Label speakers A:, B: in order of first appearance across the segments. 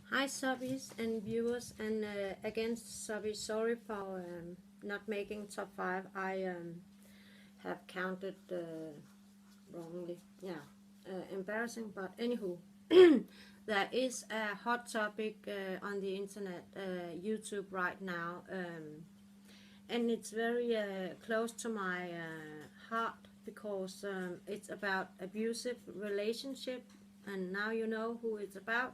A: Hi subbies and viewers, and again subbies, sorry for not making top 5. I have counted wrongly. Yeah, embarrassing, but anywho, there is a hot topic on the internet, YouTube right now, and it's very close to my heart because it's about abusive relationship, and now you know who it's about.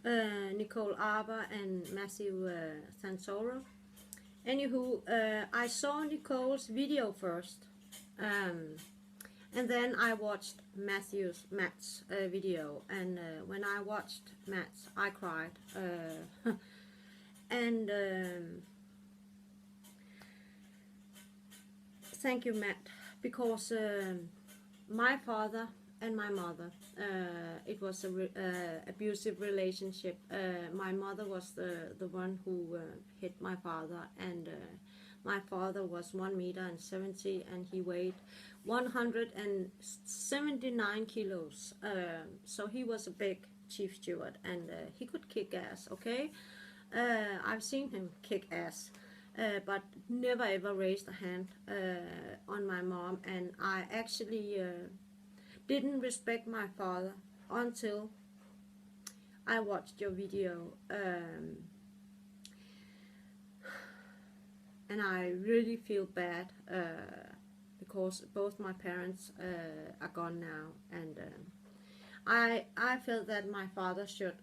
A: Nichole Arbour and Matthew Santoro. Anywho, I saw Nicole's video first, and then I watched Matt's video. And when I watched Matt's, I cried. And thank you, Matt, because my father and my mother, it was a abusive relationship. My mother was the one who hit my father, and my father was 1 meter and 70, and he weighed 179 kilos. So he was a big chief steward, and he could kick ass. Okay, I've seen him kick ass. But never ever raised a hand on my mom, and I actually didn't respect my father until I watched your video, and I really feel bad because both my parents are gone now, and I felt that my father should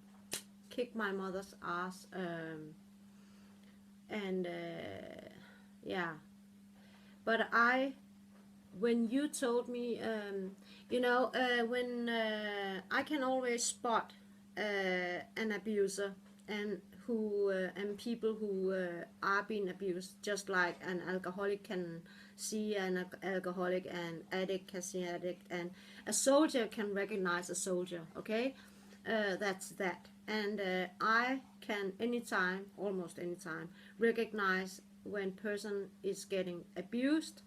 A: kick my mother's ass, and yeah, but when you told me, you know, when I can always spot an abuser and people who are being abused, just like an alcoholic can see an alcoholic, and addict can see an addict, and a soldier can recognize a soldier. Okay, that's that. And I can almost anytime, recognize when person is getting abused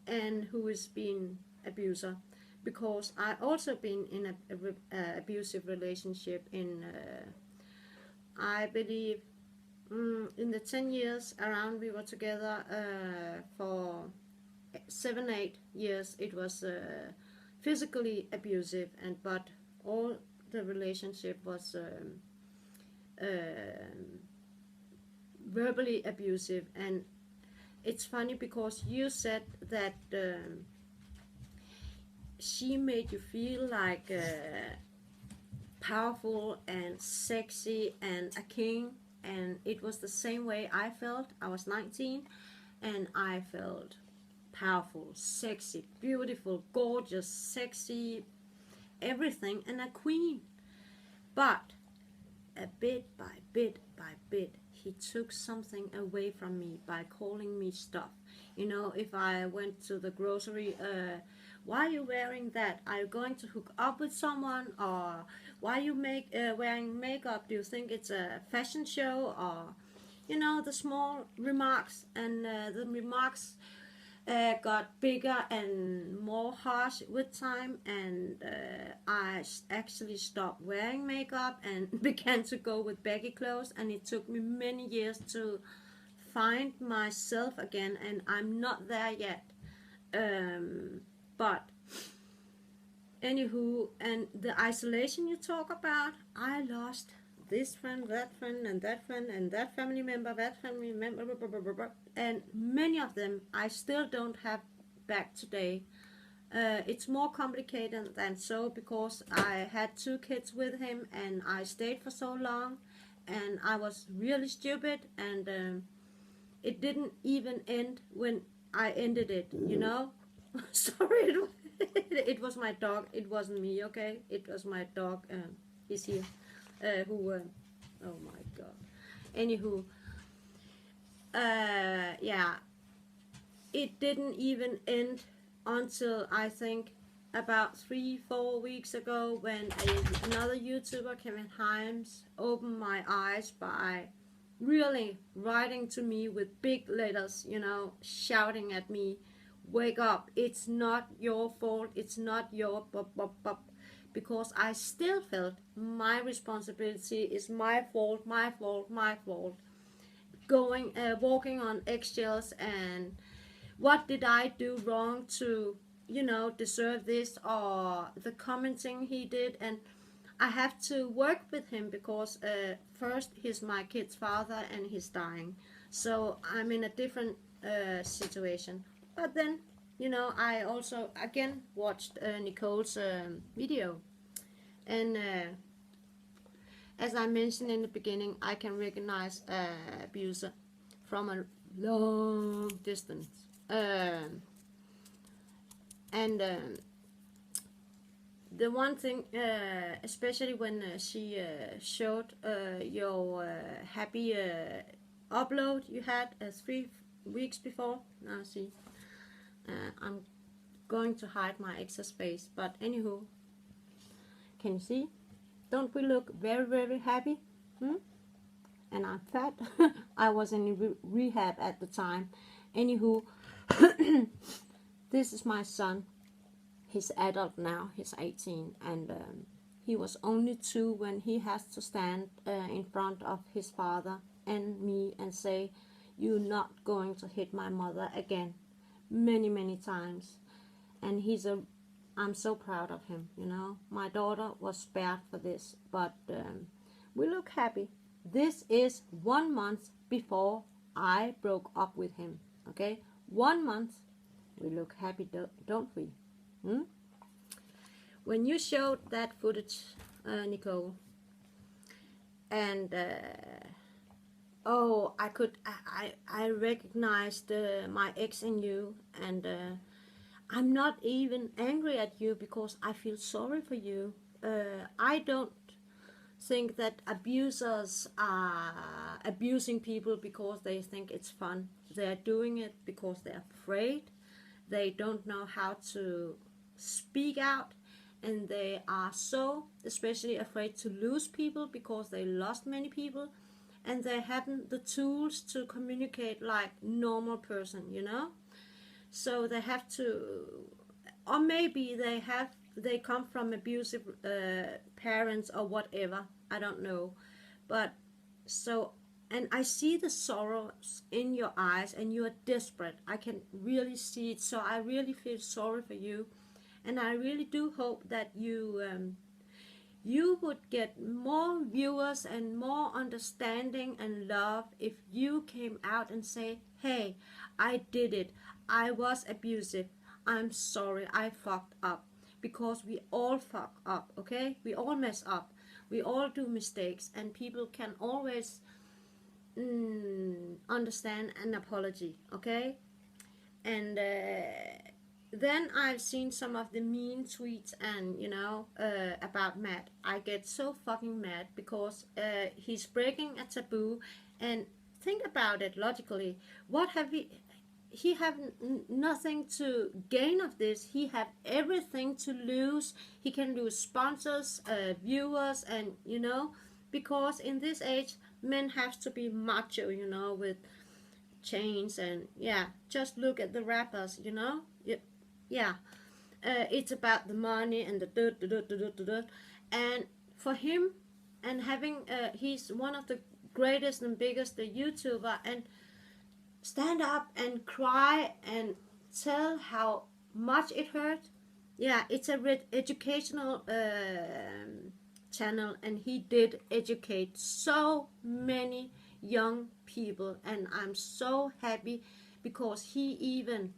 A: and who is being abuser, because I also been in a abusive relationship in I believe in the 10 years around we were together, for 7-8 years it was physically abusive, but all the relationship was verbally abusive. And it's funny because you said that she made you feel like powerful and sexy and a king, and it was the same way I felt. I was 19 and I felt powerful, sexy, beautiful, gorgeous, sexy, everything, and a queen. But a bit by bit by bit, he took something away from me by calling me stuff. You know, if I went to the grocery, why are you wearing that? Are you going to hook up with someone? Or why are you wearing makeup? Do you think it's a fashion show? Or, you know, the small remarks. And the remarks got bigger and more harsh with time, and I actually stopped wearing makeup and began to go with baggy clothes, and it took me many years to find myself again, and I'm not there yet, but anywho, and the isolation you talk about, I lost this friend, that friend, and that friend, and that family member, blah, blah, blah, blah. And many of them I still don't have back today. It's more complicated than so, because I had 2 kids with him, and I stayed for so long, and I was really stupid, and it didn't even end when I ended it, you know. Sorry, it was my dog, it wasn't me, okay? It was my dog, he's here. Oh my god. Anywho, yeah, it didn't even end until I think about 3-4 weeks ago, when another YouTuber, Kevin Himes, opened my eyes by really writing to me with big letters, you know, shouting at me, wake up, it's not your fault, it's not your because I still felt my responsibility is my fault, my fault, my fault. Walking on eggshells, and what did I do wrong to, deserve this, or the commenting he did. And I have to work with him because first, he's my kid's father and he's dying, so I'm in a different situation. But then, I also again watched Nicole's video, and as I mentioned in the beginning, I can recognize abuser from a long distance. And the one thing, especially when she showed your happy upload you had 3 weeks before. Now see, I'm going to hide my extra space, but anywho, can you see? Don't we look very, very happy? And I'm fat. I was in rehab at the time. Anywho, this is my son. He's adult now. He's 18, and he was only 2 when he has to stand in front of his father and me and say, "You're not going to hit my mother again," many, many times. And I'm so proud of him, My daughter was spared for this, but we look happy. This is 1 month before I broke up with him, okay? 1 month, we look happy, don't we? When you showed that footage, Nicole, and I recognized my ex in you, and I'm not even angry at you because I feel sorry for you. I don't think that abusers are abusing people because they think it's fun. They're doing it because they're afraid. They don't know how to speak out, and they are so especially afraid to lose people because they lost many people, and they haven't the tools to communicate like normal person, So they have to, or maybe they come from abusive parents or whatever. I don't know. But so, and I see the sorrows in your eyes, and you are desperate. I can really see it. So I really feel sorry for you, and I really do hope that you would get more viewers and more understanding and love if you came out and say, "Hey, I did it. I was abusive. I'm sorry. I fucked up." Because we all fuck up, okay? We all mess up. We all do mistakes, and people can always understand an apology, okay? And then I've seen some of the mean tweets, and about Matt. I get so fucking mad because he's breaking a taboo. And think about it logically. What have he have nothing to gain of this. He have everything to lose. He can lose sponsors, viewers, and because in this age men have to be macho, with chains, and just look at the rappers, it's about the money and the and for him, and having he's one of the greatest and biggest YouTuber, and stand up and cry and tell how much it hurt. It's a educational channel, and he did educate so many young people, and I'm so happy because he, even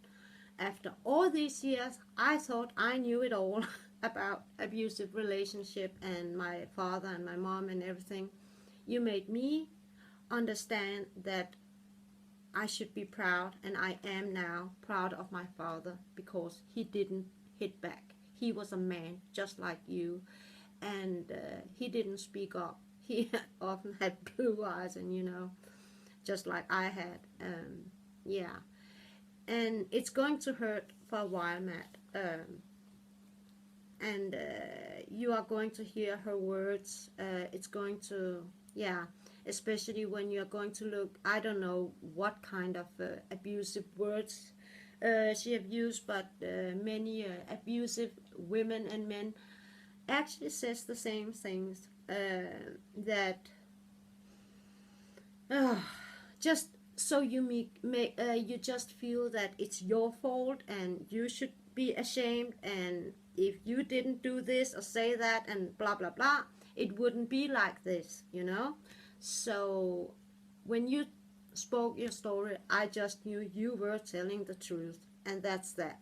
A: after all these years, I thought I knew it all about abusive relationship and my father and my mom and everything. You made me understand that I should be proud, and I am now proud of my father because he didn't hit back. He was a man just like you, and he didn't speak up. He often had blue eyes, and just like I had. And it's going to hurt for a while, Matt. And you are going to hear her words. It's going to, especially when you're going to look, I don't know what kind of abusive words she have used, but many abusive women and men actually says the same things, that just so you you just feel that it's your fault and you should be ashamed, and if you didn't do this or say that and blah blah blah, it wouldn't be like this, you know. So when you spoke your story, I just knew you were telling the truth, and that's that.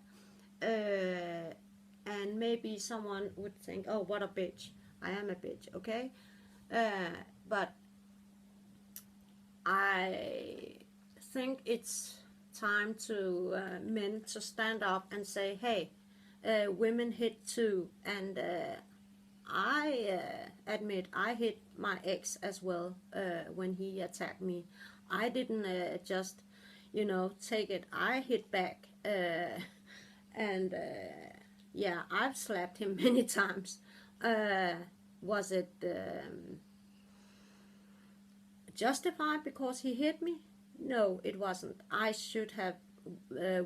A: And maybe someone would think, oh, what a bitch. I am a bitch, okay? But I think it's time to men to stand up and say, hey, women hit too. And I admit I hit my ex as well when he attacked me. I didn't just, you know, take it. I hit back. And yeah, I've slapped him many times. Was it justified because he hit me? No, it wasn't. I should have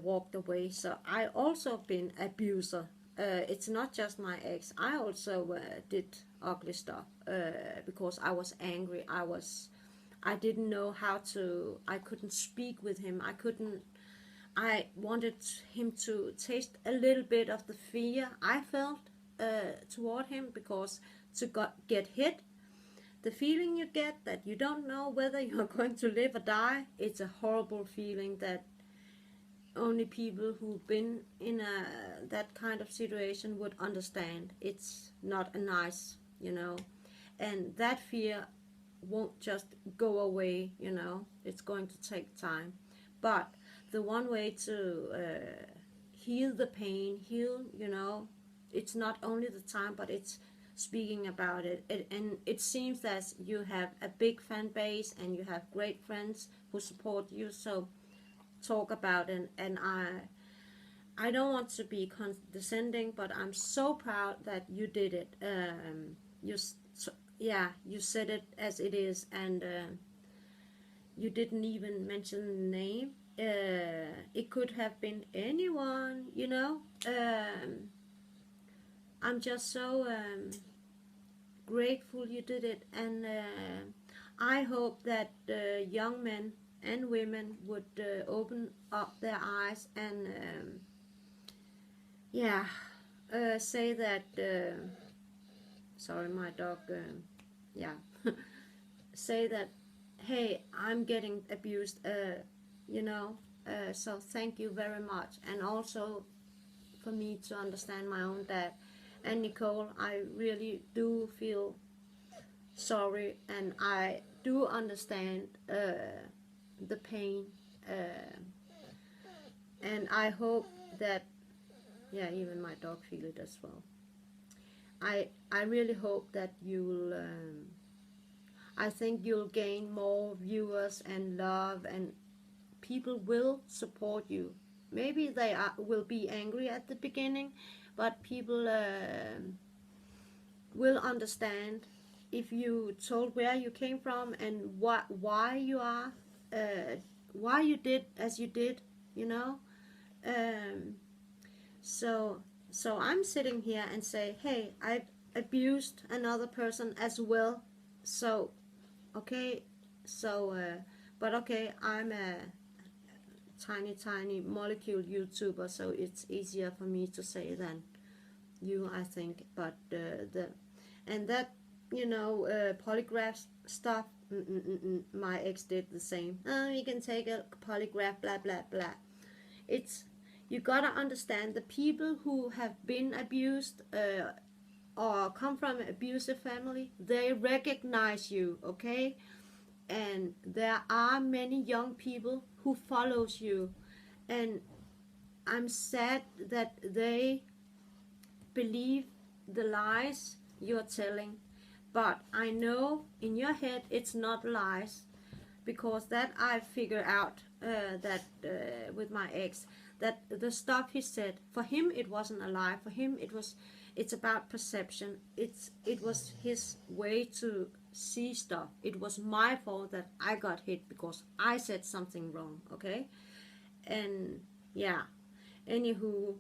A: walked away. So I also been abuser. It's not just my ex. I also did ugly stuff because I was angry. I didn't know how to. I couldn't speak with him. I wanted him to taste a little bit of the fear I felt toward him, because to get hit, the feeling you get that you don't know whether you're going to live or die, it's a horrible feeling that only people who've been in that kind of situation would understand. It's not a nice, you know, and that fear won't just go away, you know. It's going to take time. But the one way to heal the pain, you know, it's not only the time, but it's speaking about it. And it seems that you have a big fan base and you have great friends who support you, so talk about it. And I don't want to be condescending, but I'm so proud that you did it. You said it as it is, and you didn't even mention the name. It could have been anyone, you know. I'm just so grateful you did it, and I hope that young men and women would open up their eyes and say that sorry, my dog, say that, hey, I'm getting abused, you know, so thank you very much. And also for me to understand my own dad. And Nicole, I really do feel sorry, and I do understand the pain, and I hope that, yeah, even my dog feel it as well. I really hope that you'll I think you'll gain more viewers and love, and people will support you. Maybe they will be angry at the beginning, but people will understand if you told where you came from and why you are, why you did as you did, you know. So I'm sitting here and say, hey, I abused another person as well. So okay, so but okay, I'm a tiny molecule YouTuber, so it's easier for me to say than you, I think. But that, you know, polygraph stuff, my ex did the same. You can take a polygraph, blah blah blah. It's, you gotta understand, the people who have been abused or come from an abusive family, they recognize you, okay? And there are many young people who follows you, and I'm sad that they believe the lies you're telling. But I know in your head it's not lies, because that I figured out that with my ex, that the stuff he said, for him it wasn't a lie. For him it's about perception. It was his way to see stuff. It was my fault that I got hit because I said something wrong, okay? And yeah, anywho,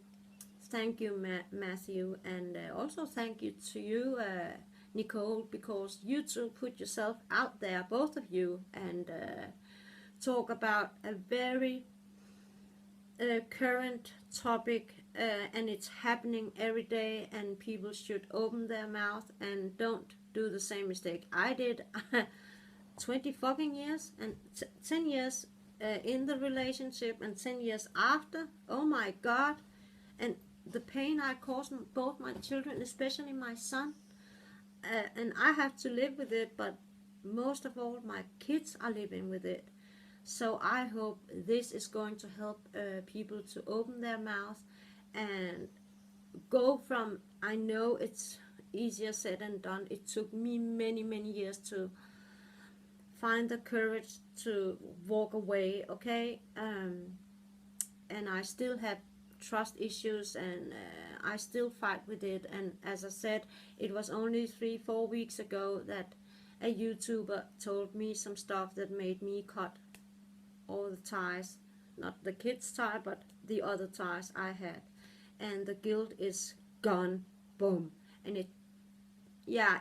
A: Thank you, Matthew, and also thank you to you, Nicole, because you two put yourself out there, both of you, and talk about a very current topic, and it's happening every day, and people should open their mouth and don't do the same mistake I did. 20 fucking years and 10 years in the relationship and 10 years after. Oh my god. And the pain I caused both my children, especially my son, and I have to live with it, but most of all my kids are living with it. So I hope this is going to help people to open their mouth and go from, I know it's easier said than done. It took me many years to find the courage to walk away, okay? And I still have trust issues, and I still fight with it. And as I said, it was only 3-4 weeks ago that a YouTuber told me some stuff that made me cut all the ties, not the kids' tie, but the other ties I had, and the guilt is gone. Boom. And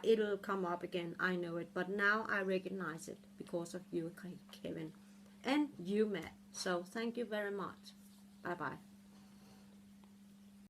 A: it'll come up again, I know it, but now I recognize it because of you, Kevin, and you, Matt. So thank you very much. Bye bye.